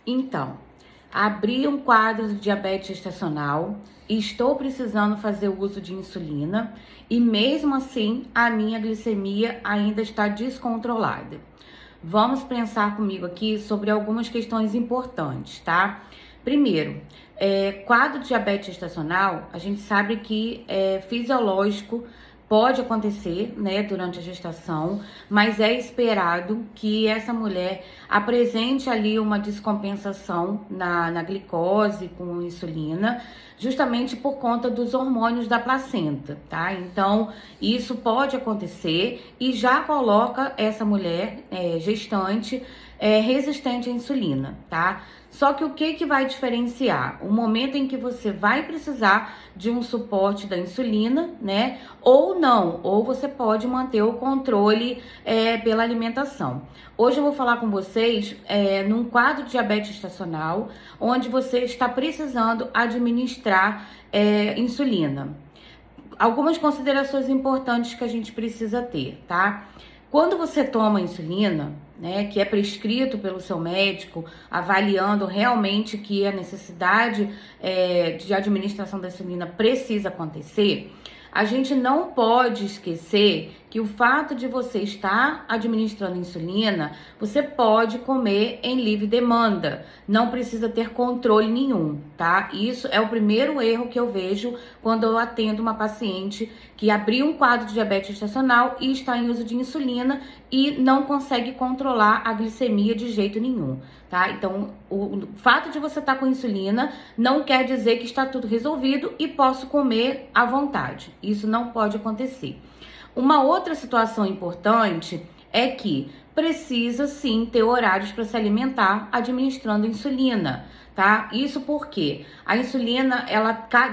Então, abri um quadro de diabetes gestacional, estou precisando fazer o uso de insulina e mesmo assim a minha glicemia ainda está descontrolada. Vamos pensar comigo aqui sobre algumas questões importantes, tá? Primeiro, quadro de diabetes gestacional, a gente sabe que é fisiológico, pode acontecer, né, durante a gestação, mas é esperado que essa mulher apresente ali uma descompensação na glicose com insulina, justamente por conta dos hormônios da placenta, tá? Então, isso pode acontecer e já coloca essa mulher gestante resistente à insulina, tá? Só que o que vai diferenciar? O momento em que você vai precisar de um suporte da insulina, né? Ou não, ou você pode manter o controle pela alimentação. Hoje eu vou falar com vocês num quadro de diabetes gestacional, onde você está precisando administrar insulina. Algumas considerações importantes que a gente precisa ter, tá? Quando você toma insulina, né, que é prescrito pelo seu médico, avaliando realmente que a necessidade de administração da insulina precisa acontecer, a gente não pode esquecer que o fato de você estar administrando insulina, você pode comer em livre demanda, não precisa ter controle nenhum, tá? Isso é o primeiro erro que eu vejo quando eu atendo uma paciente que abriu um quadro de diabetes gestacional e está em uso de insulina e não consegue controlar a glicemia de jeito nenhum, tá? Então, o fato de você estar com insulina não quer dizer que está tudo resolvido e posso comer à vontade. Isso não pode acontecer. Uma outra situação importante é que precisa sim ter horários para se alimentar administrando insulina, tá? Isso porque a insulina,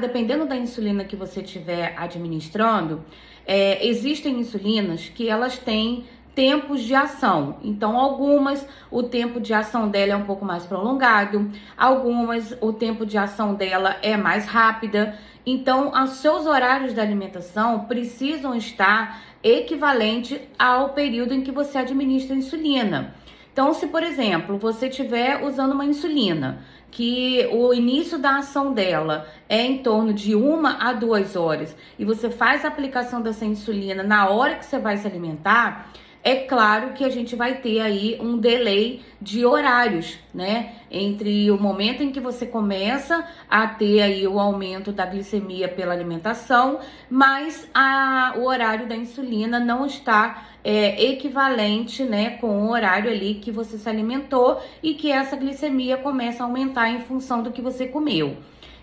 dependendo da insulina que você estiver administrando, existem insulinas que elas têm tempos de ação. Então, algumas, o tempo de ação dela é um pouco mais prolongado, algumas, o tempo de ação dela é mais rápida. Então, os seus horários de alimentação precisam estar equivalente ao período em que você administra insulina. Então, se, por exemplo, você estiver usando uma insulina, que o início da ação dela é em torno de 1 a 2 horas, e você faz a aplicação dessa insulina na hora que você vai se alimentar, é claro que a gente vai ter aí um delay de horários, né? Entre o momento em que você começa a ter aí o aumento da glicemia pela alimentação, mas o horário da insulina não está equivalente, né, com o horário ali que você se alimentou e que essa glicemia começa a aumentar em função do que você comeu.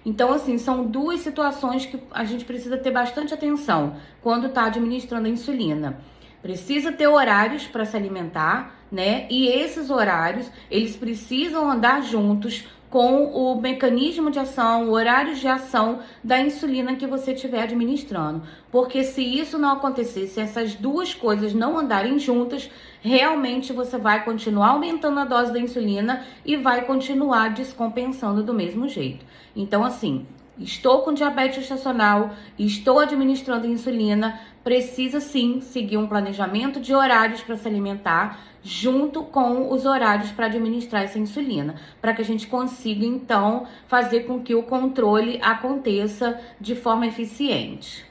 Então, assim, são duas situações que a gente precisa ter bastante atenção quando está administrando a insulina. Precisa ter horários para se alimentar, né? E esses horários, eles precisam andar juntos com o mecanismo de ação, o horário de ação da insulina que você estiver administrando. Porque se isso não acontecer, se essas duas coisas não andarem juntas, realmente você vai continuar aumentando a dose da insulina e vai continuar descompensando do mesmo jeito. Então, assim, estou com diabetes gestacional, estou administrando insulina, precisa sim seguir um planejamento de horários para se alimentar, junto com os horários para administrar essa insulina, para que a gente consiga então fazer com que o controle aconteça de forma eficiente.